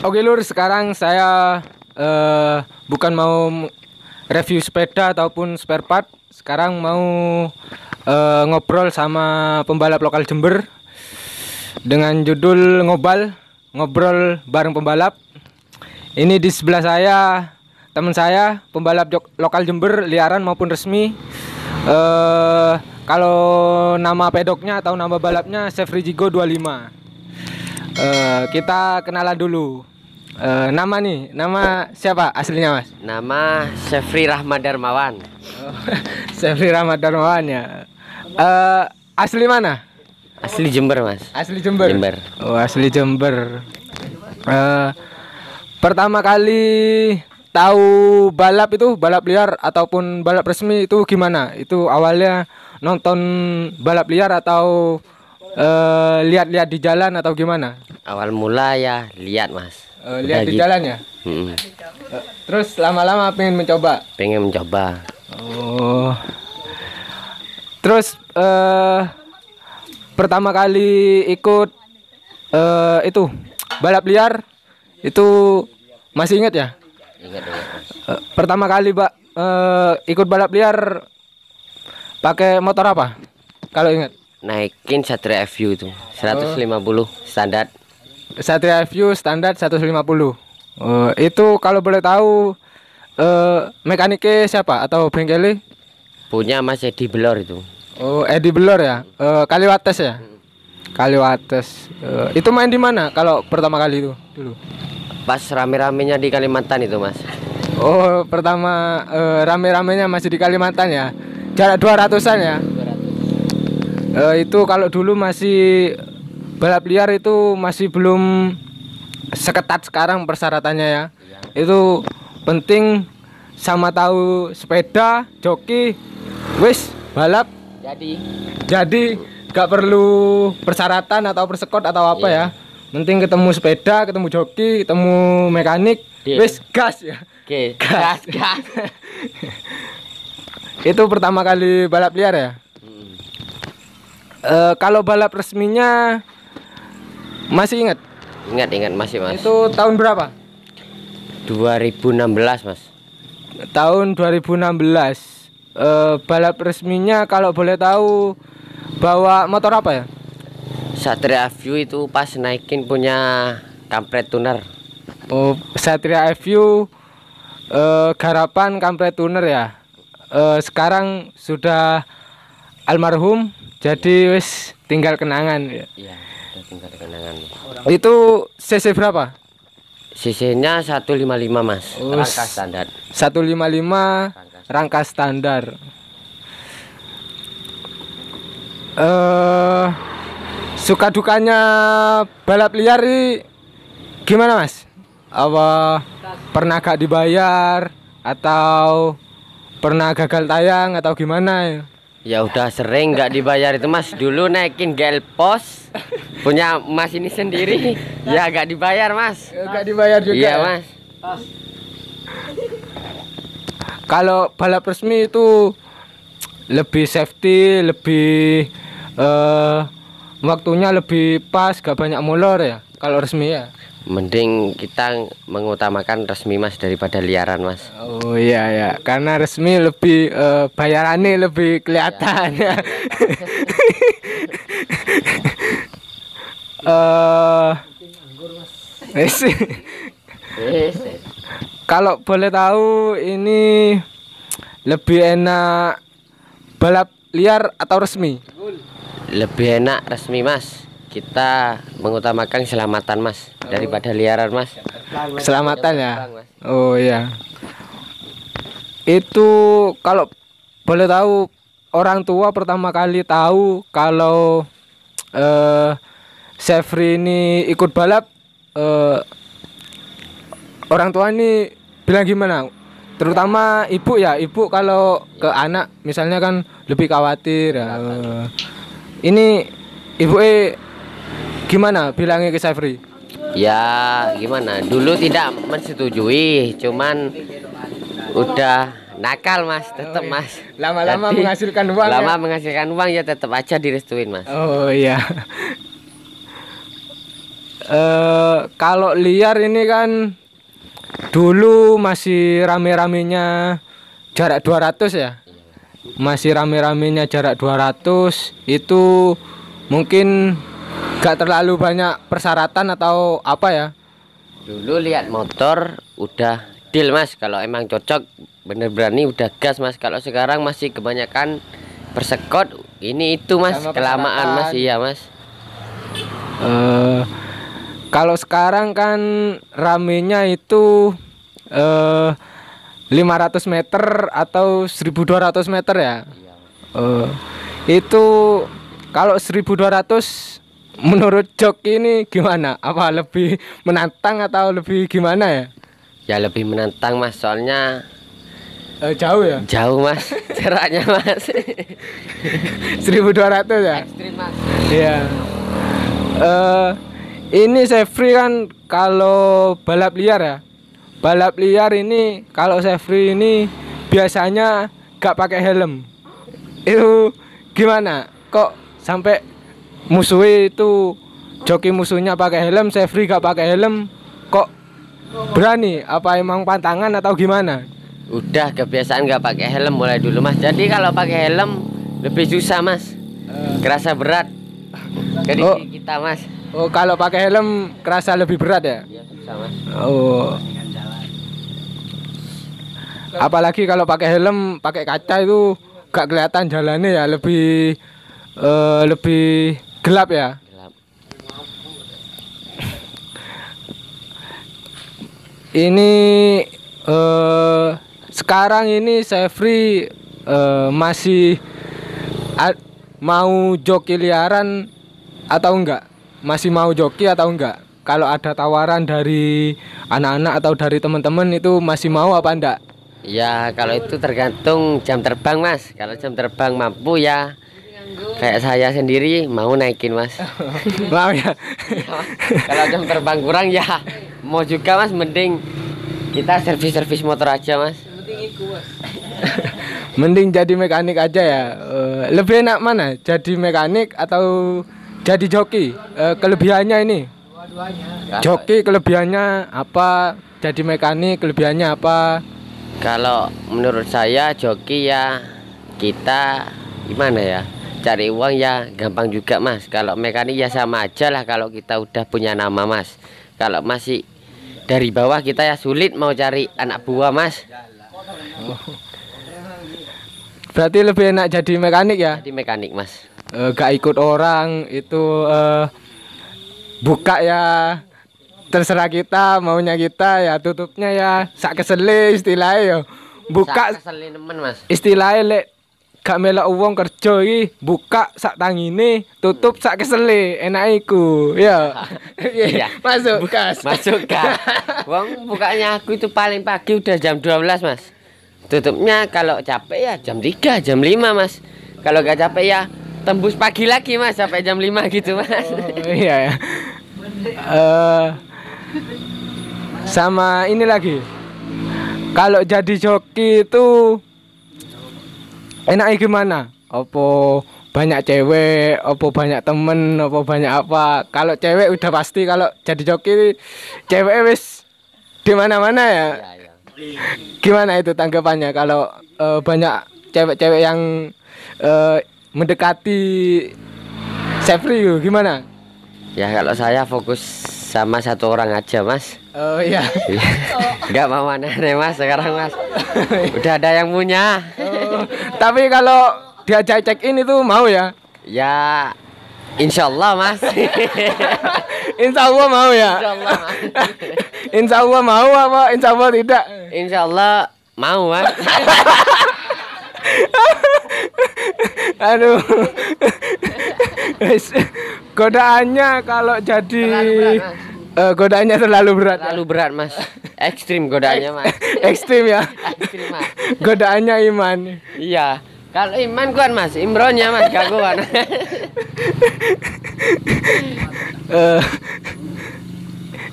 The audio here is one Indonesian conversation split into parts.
Oke Lur, sekarang saya bukan mau review sepeda ataupun spare part. Sekarang mau ngobrol sama pembalap lokal Jember dengan judul ngobrol bareng pembalap. Ini di sebelah saya teman saya, pembalap lokal Jember, liaran maupun resmi. Kalau nama pedoknya atau nama balapnya Chevry Jigo 25. Kita kenalan dulu. Nama siapa aslinya Mas? Nama Chevry Rahmat Darmawan. Chevry Rahmat Darmawan ya. Asli mana? Asli Jember Mas. Asli Jember. Jember. Oh, asli Jember. Pertama kali tahu balap itu, balap liar ataupun balap resmi itu gimana? Itu awalnya nonton balap liar atau lihat-lihat di jalan atau gimana? Awal mula ya lihat Mas. Lihat di jalan ya. Terus lama-lama pengen mencoba. Pengen mencoba. Oh. Terus pertama kali ikut itu balap liar itu masih ingat ya? Ingat Mas. Pertama kali ikut balap liar pakai motor apa? Kalau ingat? Naikin Satria FU itu 150 standar. Satria FU standar 150. Itu kalau boleh tahu mekaniknya siapa atau bengkelnya? Punya Mas Edi Belor itu. Oh, Edi Belor ya. Kaliwates ya. Kaliwates. Itu main di mana kalau pertama kali itu dulu? Pas rame-ramenya di Kalimantan itu Mas. Oh, pertama rame-ramenya masih di Kalimantan ya. Jarak 200-an ya. Itu kalau dulu masih balap liar itu masih belum seketat sekarang persyaratannya ya. Itu penting sama tahu sepeda, joki, wis balap. Jadi gak perlu persyaratan atau persekot atau apa ya. Penting ketemu sepeda, ketemu joki, ketemu mekanik, wis gas ya. Oke, gas. Itu pertama kali balap liar ya. Kalau balap resminya masih ingat? Ingat masih Mas. Itu tahun berapa? 2016 Mas. Tahun 2016. Balap resminya kalau boleh tahu bawa motor apa ya? Satria FU itu pas naikin punya kampret tuner. Oh, Satria FU garapan kampret tuner ya. Sekarang sudah almarhum, jadi wis tinggal kenangan ya. Iya, udah tinggal kenangan. Itu cc berapa? CC-nya 155 Mas. Rangka standar. 155 rangka standar. Suka dukanya balap liar gimana Mas? Apa pernah gak dibayar atau pernah gagal tayang atau gimana? Ya udah sering nggak dibayar itu Mas. Dulu naikin GL Pos punya Mas ini sendiri. Ya nggak dibayar Mas. Nggak dibayar juga. Iya ya? Mas. Kalau balap resmi itu lebih safety, lebih waktunya lebih pas, gak banyak molor ya. Kalau resmi ya. Mending kita mengutamakan resmi Mas daripada liaran Mas. Oh iya ya, karena resmi lebih bayarannya lebih kelihatan ya. Kalau boleh tahu ini lebih enak balap liar atau resmi? Lebih enak resmi Mas. Kita mengutamakan keselamatan Mas daripada liaran Mas. Keselamatan ya. Oh iya. Itu kalau boleh tahu orang tua pertama kali tahu kalau Chevry ini ikut balap, orang tua ini bilang gimana? Terutama ibu ya, ibu kalau ke anak misalnya kan lebih khawatir ya. Ini ibu gimana bilangnya ke Chevry? Ya gimana? Dulu tidak menyetujui, cuman udah nakal Mas, tetap Mas. Lama-lama Jadi, menghasilkan uang. Lama menghasilkan uang ya tetap aja direstuin Mas. Oh iya. Kalau liar ini kan dulu masih rame-ramenya jarak 200 ya. Masih rame-ramenya jarak 200 itu mungkin gak terlalu banyak persyaratan atau apa ya. Dulu lihat motor udah deal Mas, kalau emang cocok bener berani udah gas Mas. Kalau sekarang masih kebanyakan persekot ini itu Mas, Sama kelamaan Mas. persyaratan. Iya Mas. Kalau sekarang kan ramenya itu 500 meter atau 1200 meter ya. Itu kalau 1200 menurut joki ini gimana? Apa lebih menantang atau lebih gimana ya? Ya lebih menantang Mas, soalnya Jauh ya? jauh Mas jaraknya Mas. 1200 ya? Ekstrim Mas. Iya. Ini saya free kan kalau balap liar ya. Balap liar ini kalau saya free ini biasanya gak pakai helm. Itu gimana? Kok sampai musuhnya itu joki musuhnya pakai helm, saya free gak pakai helm? Kok berani? Apa emang pantangan atau gimana? Udah kebiasaan nggak pakai helm mulai dulu Mas. Jadi kalau pakai helm lebih susah Mas. Kerasa berat ke diri kita Mas. Oh, kalau pakai helm kerasa lebih berat ya? Iya susah Mas. Oh. Apalagi kalau pakai helm, pakai kaca itu gak kelihatan jalannya ya, lebih lebih gelap ya. Gelap. Ini sekarang ini saya free masih mau joki liaran atau enggak? Masih mau joki atau enggak? Kalau ada tawaran dari anak-anak atau dari teman-teman itu masih mau apa enggak? Ya kalau itu tergantung jam terbang Mas. Kalau jam terbang mampu ya kayak saya sendiri mau naikin Mas. Mau ya? Kalau jam terbang kurang ya mau juga Mas, mending kita servis-servis motor aja Mas. Mending jadi mekanik aja ya. Lebih enak mana? Jadi mekanik atau jadi joki? Kelebihannya ini. Joki kelebihannya apa? Jadi mekanik kelebihannya apa? Kalau menurut saya joki ya kita gimana ya, cari uang ya gampang juga Mas. Kalau mekanik ya sama aja lah kalau kita udah punya nama Mas. Kalau masih dari bawah kita ya sulit mau cari anak buah Mas. Berarti lebih enak jadi mekanik ya? Jadi mekanik Mas. Gak ikut orang itu buka ya terserah kita, maunya kita ya, tutupnya ya sak kesele istilahnya ya. Buka keselin temen Mas. istilahnya lek gak melok uang kerja iki, buka sak tangine, tutup sak kesele, enak iku. Ya. Iya. Masuk gas. Masuk kan. Wong bukanya aku itu paling pagi udah jam 12 Mas. Tutupnya kalau capek ya jam 3, jam 5 Mas. Kalau gak capek ya tembus pagi lagi Mas sampai jam 5 gitu Mas. Oh, iya ya. Sama ini lagi. Kalau jadi joki itu enaknya gimana? Apa banyak cewek, apa banyak temen, apa banyak apa? Kalau cewek udah pasti, kalau jadi joki cewek wis di mana-mana ya. Iya, iya. Gimana itu tanggapannya kalau banyak cewek-cewek yang mendekati Sefri gimana? Ya kalau saya fokus sama satu orang aja Mas. Oh iya. Nggak mau aneh-aneh Mas sekarang Mas. Udah ada yang punya. Oh, tapi kalau diajak check in itu mau ya? Ya insya Allah Mas. Insya Allah mau ya? Insya Allah Mas. Insya Allah mau apa? Insya Allah tidak? Insya Allah mau Mas. Aduh. Godaannya kalau jadi Terlalu berat, Mas. godaannya terlalu berat. Terlalu berat Mas. Ekstrim godaannya Mas. Ekstrim ya. Ekstrim Mas. Godaannya iman. Iya. Kalau iman kuat Mas, imronnya Mas gak kuat.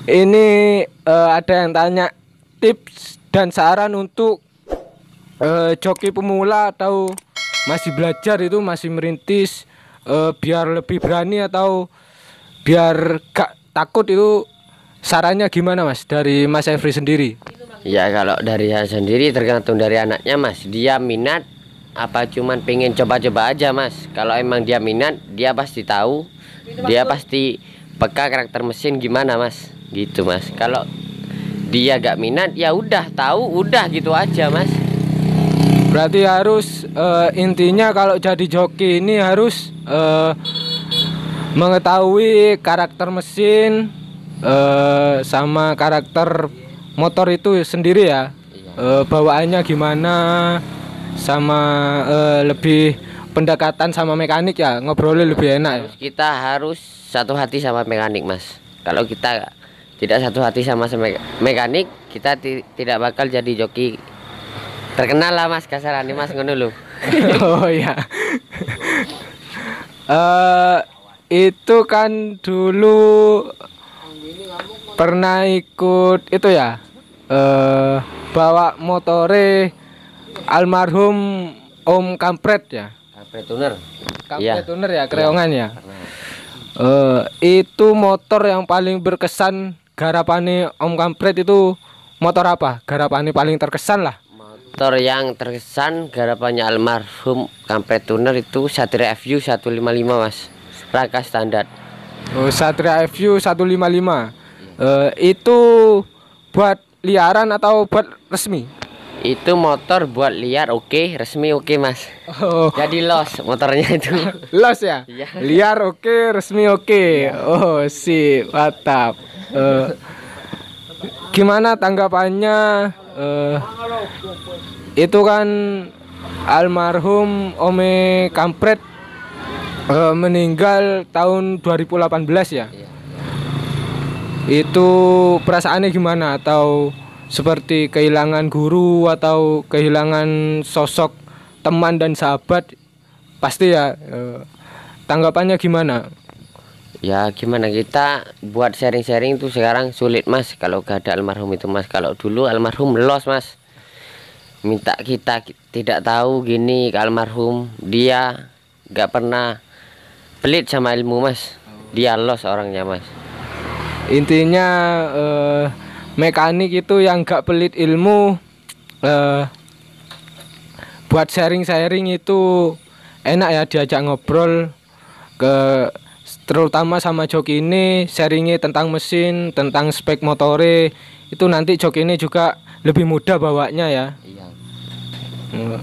Ini ada yang tanya tips dan saran untuk joki pemula atau masih belajar itu, masih merintis, biar lebih berani atau biar gak takut itu sarannya gimana Mas dari Mas Every sendiri? Ya kalau dari saya sendiri tergantung dari anaknya Mas. Dia minat apa cuman pengen coba-coba aja Mas. Kalau emang dia minat, dia pasti tahu, dia pasti peka karakter mesin gimana Mas. Gitu Mas. Kalau dia gak minat ya udah tahu, udah gitu aja Mas. Berarti harus intinya kalau jadi joki ini harus mengetahui karakter mesin sama karakter motor itu sendiri ya. Bawaannya gimana, sama lebih pendekatan sama mekanik ya, ngobrolnya lebih enak ya. Kita harus satu hati sama mekanik Mas. Kalau kita tidak satu hati sama mekanik, kita tidak bakal jadi joki terkenal lah Mas, kasarannya Mas ngono lho. Oh ya. Itu kan dulu pernah ikut itu ya, bawa motore almarhum Om Kampret ya. Kampret tuner. Kampret tuner ya, Kreongan ya. Itu motor yang paling berkesan garapane Om Kampret itu motor apa? Garapane paling terkesan lah. Motor yang terkesan garapannya almarhum Kampret tuner itu Satria FU 155 Mas. Rangka standar. Oh, Satria FU 155. Itu buat liaran atau buat resmi? Itu motor buat liar oke, resmi oke Mas. Oh. Jadi los motornya itu. Los ya? Iya. Liar oke, resmi oke. Oh, sip, mantap. Gimana tanggapannya? Itu kan almarhum Ome Kampret meninggal tahun 2018 ya. Iya. Itu perasaannya gimana? Atau seperti kehilangan guru atau kehilangan sosok teman dan sahabat? Pasti ya. Tanggapannya gimana? Ya gimana, kita buat sharing-sharing itu sekarang sulit Mas kalau gak ada almarhum itu Mas. Kalau dulu almarhum los Mas, minta kita tidak tahu gini ke almarhum, dia gak pernah pelit sama ilmu Mas. Dia los orangnya Mas. Intinya mekanik itu yang gak pelit ilmu, buat sharing-sharing itu enak ya, diajak ngobrol terutama sama joki ini, sharingnya tentang mesin, tentang spek motore, itu nanti joki ini juga lebih mudah bawanya ya. Iya.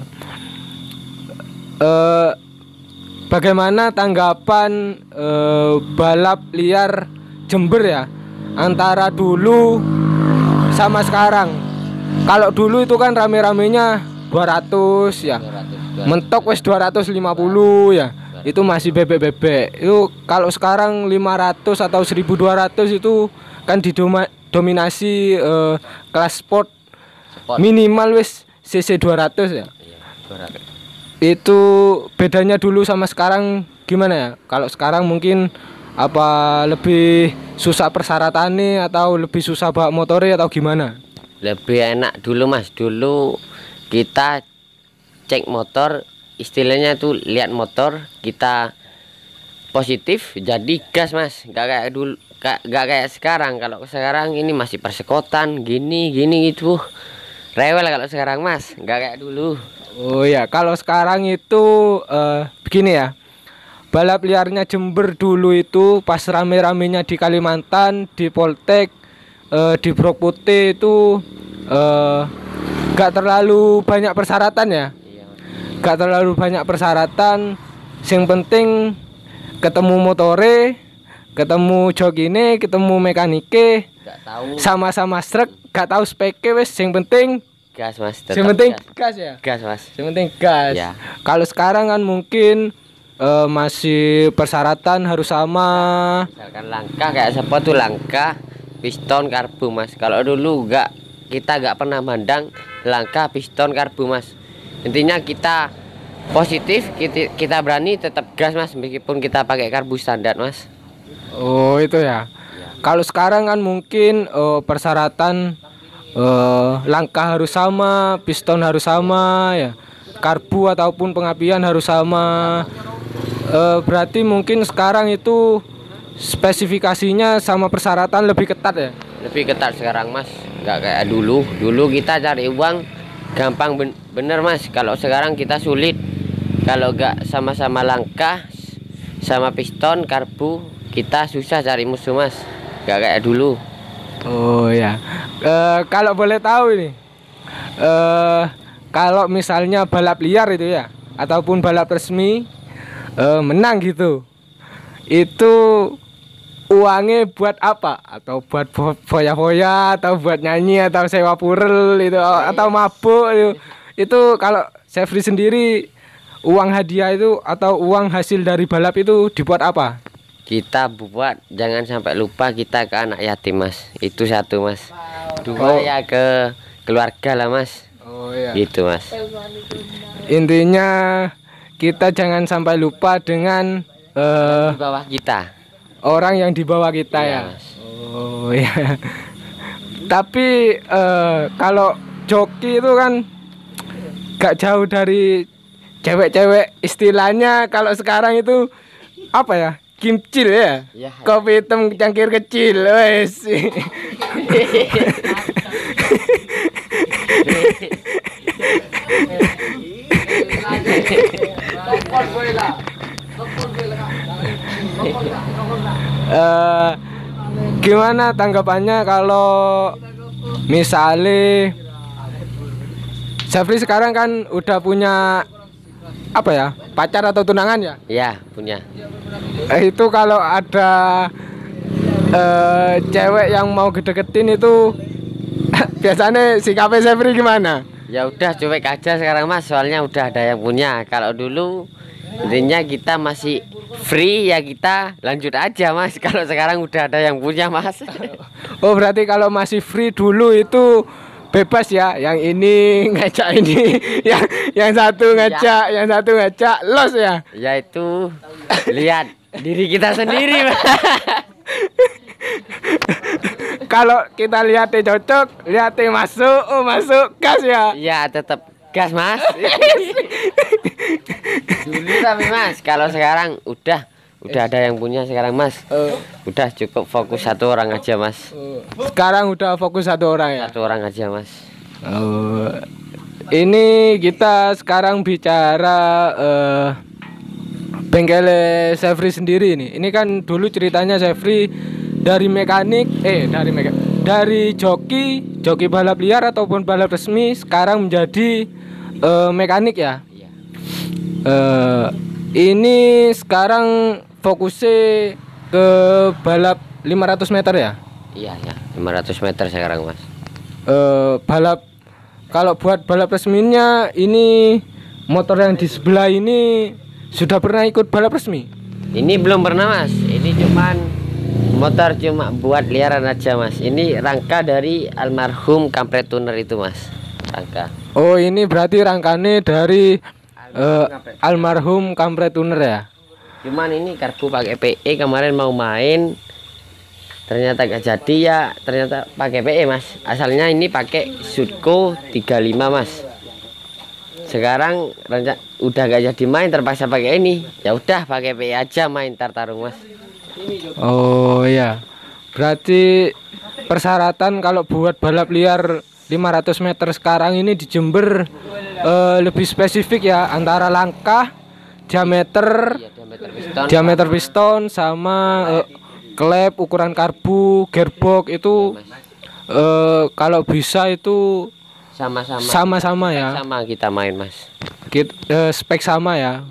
Bagaimana tanggapan balap liar Jember ya, antara dulu sama sekarang? Kalau dulu itu kan rame-ramenya 200 ya, 200. mentok wes 250 ya, itu masih bebek-bebek. Itu kalau sekarang 500 atau 1200 itu kan didominasi kelas sport, minimal wes cc 200 ya. Iya, 200. Itu bedanya dulu sama sekarang gimana ya? Kalau sekarang mungkin apa lebih susah persyaratannya atau lebih susah bawa motornya atau gimana? Lebih enak dulu Mas. Dulu kita cek motor, istilahnya tuh lihat motor, kita positif jadi gas Mas. Gak kayak dulu, gak kayak sekarang. Kalau sekarang ini masih persekotan gini gitu. Rewel kalau sekarang Mas, gak kayak dulu. Oh ya, kalau sekarang itu begini ya. Balap liarnya Jember dulu itu pas rame-ramenya di Kalimantan, di Poltek, di Brok Putih itu gak terlalu banyak persyaratan ya. Gak terlalu banyak persyaratan. Yang penting ketemu motore, ketemu jokine, ketemu mekanike, Gak tahu. sama-sama srek, gak tahu speknya wes. Yang penting Gas Mas. yang penting gas ya. Gas Mas. Yang penting gas. Ya. Kalau sekarang kan mungkin masih persyaratan harus sama. Misalkan langkah kayak siapa tuh, langkah, piston, karbu Mas. Kalau dulu kita gak pernah mandang langkah, piston, karbu Mas. Intinya kita positif, kita berani tetap gas Mas, meskipun kita pakai karbu standar Mas. Oh itu ya. Kalau sekarang kan mungkin persyaratan langkah harus sama, piston harus sama ya, karbu ataupun pengapian harus sama. Berarti mungkin sekarang itu spesifikasinya sama persyaratan lebih ketat ya. Lebih ketat sekarang mas, nggak kayak dulu. Dulu kita cari uang gampang bener mas. Kalau sekarang kita sulit. Kalau nggak sama-sama langkah sama piston karbu, kita susah cari musuh mas. Nggak kayak dulu. Oh ya. Kalau boleh tahu ini, kalau misalnya balap liar itu ya, ataupun balap resmi menang gitu, itu uangnya buat apa? Atau buat foya-foya, atau buat nyanyi, atau sewa purel itu, atau mabuk itu. Itu kalau Sefri sendiri, uang hadiah itu atau uang hasil dari balap itu dibuat apa? Kita buat jangan sampai lupa kita ke anak yatim mas. Itu satu mas. Dua ya ke keluarga lah mas. Oh iya. Gitu mas. Intinya kita jangan sampai lupa dengan Di bawah kita. orang yang di bawah kita Iya, ya. Mas. Oh ya. Tapi kalau joki itu kan gak jauh dari cewek-cewek, istilahnya kalau sekarang itu apa ya? Kimcil ya. Iya. Kopi hitam cangkir kecil, wes. Gimana tanggapannya kalau misalnya Safri sekarang kan udah punya apa ya, pacar atau tunangan ya? Ya punya. Itu kalau ada cewek yang mau deketin itu biasanya sikapnya Safri gimana? Ya udah cuek aja sekarang mas, soalnya udah ada yang punya. Kalau dulu intinya kita masih free ya, kita lanjut aja mas. Kalau sekarang udah ada yang punya mas. Oh berarti kalau masih free dulu itu bebas ya, yang ini ngajak ini, yang satu ngajak, yang satu ngajak, los ya. Ya itu lihat diri kita sendiri mas. Kalau kita lihatnya cocok, lihatnya masuk, oh masuk, gas ya. Ya tetap gas mas. Dulu tapi mas, kalau sekarang udah ada yang punya sekarang mas. Udah cukup fokus satu orang aja mas. Sekarang udah fokus satu orang ya. Satu orang aja mas. Ini kita sekarang bicara bengkel Sefri sendiri nih. Ini kan dulu ceritanya Sefri dari mekanik, dari joki balap liar ataupun balap resmi, sekarang menjadi mekanik ya. Iya. Ini sekarang fokusnya ke balap 500 meter ya. Iya ya, 500 meter sekarang mas. Balap, kalau buat balap resminya ini motor yang di sebelah ini sudah pernah ikut balap resmi? Ini belum pernah mas. Ini cuman motor cuma buat liaran aja mas. Ini rangka dari almarhum kampret tuner itu mas. Rangka. Oh ini berarti rangkanya dari almarhum kampret tuner ya. Cuman ini karbu pakai PE, kemarin mau main ternyata gak jadi ya, ternyata pakai PE mas. Asalnya ini pakai Sudco 35 mas. Sekarang udah gak jadi main, terpaksa pakai ini. Ya udah pakai PE aja main tarung mas. Oh ya. Berarti persyaratan kalau buat balap liar 500 meter sekarang ini di Jember lebih spesifik ya, antara langkah, diameter, diameter piston sama klep, ukuran karbu, gearbox itu kalau bisa itu sama-sama ya. Sama kita main mas. Spek sama ya.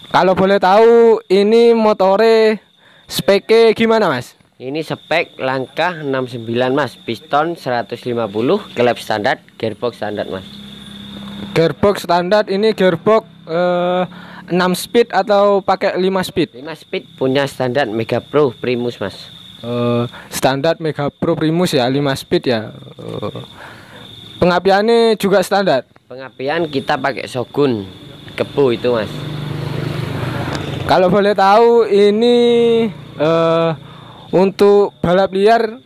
Kalau boleh tahu ini motore speknya gimana mas? Ini spek langkah 69 mas, piston 150, klep standar, gearbox standar mas. Gearbox standar, ini gearbox 6 speed atau pakai 5 speed? 5 speed punya standar Mega Pro Primus mas. Standar Mega Pro Primus ya, 5 speed ya. Pengapiannya juga standar. Pengapian kita pakai Shogun Kebo itu mas. Kalau boleh tahu ini untuk balap liar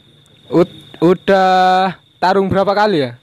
udah tarung berapa kali ya?